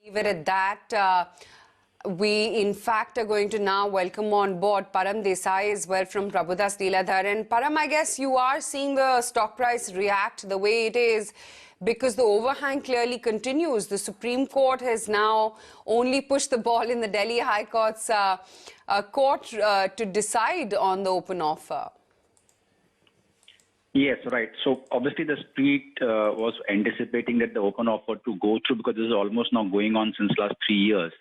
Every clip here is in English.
Leave it at that. We, in fact, are going to now welcome on board Param Desai as well from Prabhudas Lilladher. And Param, I guess you are seeing the stock price react the way it is because the overhang clearly continues. The Supreme Court has now only pushed the ball in the Delhi High Court's court to decide on the open offer. Yes, right. So obviously the street was anticipating that the open offer to go through because this is almost now going on since last 3 years.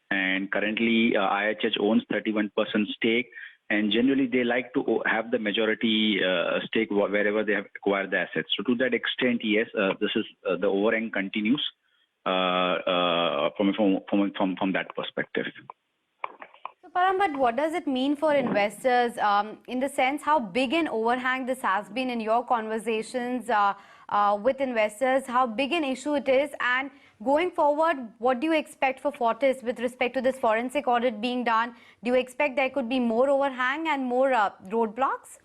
And currently IHH owns 31% stake, and generally they like to have the majority stake wherever they have acquired the assets. So to that extent, yes, this is the overhang continues from that perspective. So Param, but what does it mean for investors in the sense how big an overhang this has been in your conversations with investors, how big an issue it is, and going forward, what do you expect for Fortis with respect to this forensic audit being done? Do you expect there could be more overhang and more roadblocks?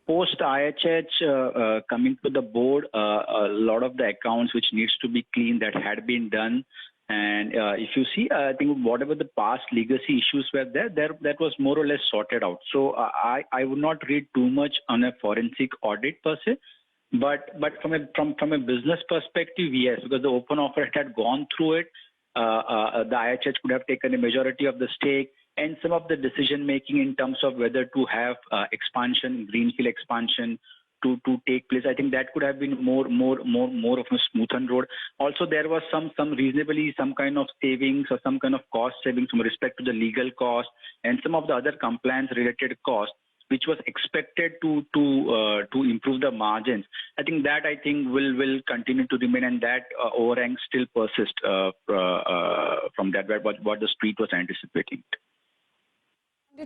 Post IHH coming to the board, a lot of the accounts which needs to be cleaned that had been done. And if you see, I think whatever the past legacy issues were there, that was more or less sorted out. So I would not read too much on a forensic audit per se. But from a business perspective, yes, because the open offer had gone through it, the IHH could have taken a majority of the stake, and some of the decision making in terms of whether to have expansion, greenfield expansion to take place. I think that could have been more of a smoothened road. Also, there was some reasonably some kind of savings or some kind of cost savings with respect to the legal cost and some of the other compliance related costs, which was expected to improve the margins. I think will continue to remain, and that overhang still persist from that what the street was anticipating.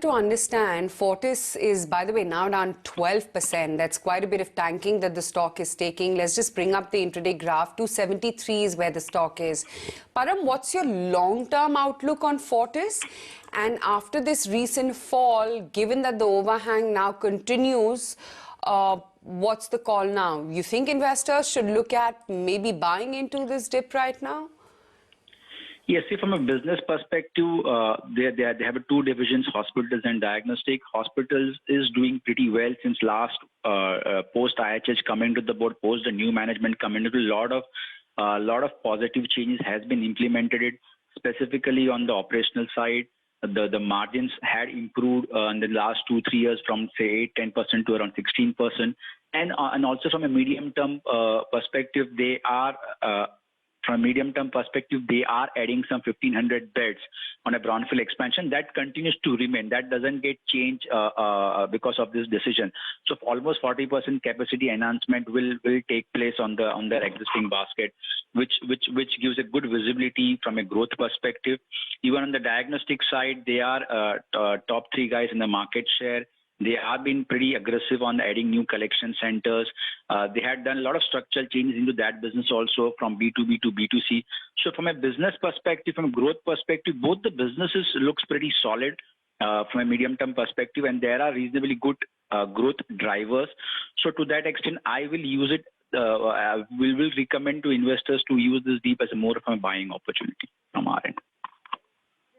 To understand, Fortis is, by the way, now down 12%. That's quite a bit of tanking that the stock is taking. Let's just bring up the intraday graph. 273 is where the stock is. Param, what's your long-term outlook on Fortis? And after this recent fall, given that the overhang now continues, what's the call now? You think investors should look at maybe buying into this dip right now? Yes, see, from a business perspective, they have two divisions, hospitals and diagnostic. Hospitals is doing pretty well since last post IHH coming to the board, post the new management coming to. A lot of positive changes has been implemented, specifically on the operational side. The margins had improved in the last 2-3 years from say 8-10% to around 16%, and also from a medium-term perspective, they are. From a medium-term perspective, they are adding some 1,500 beds on a brownfield expansion. That continues to remain. That doesn't get changed because of this decision. So almost 40% capacity enhancement will take place on their existing basket, which gives a good visibility from a growth perspective. Even on the diagnostic side, they are top 3 guys in the market share. They have been pretty aggressive on adding new collection centers. They had done a lot of structural changes into that business also, from B2B to B2C. So from a business perspective, from a growth perspective, both the businesses looks pretty solid from a medium-term perspective, and there are reasonably good growth drivers. So to that extent, I will use it. Will recommend to investors to use this deep as a more of a buying opportunity from our end.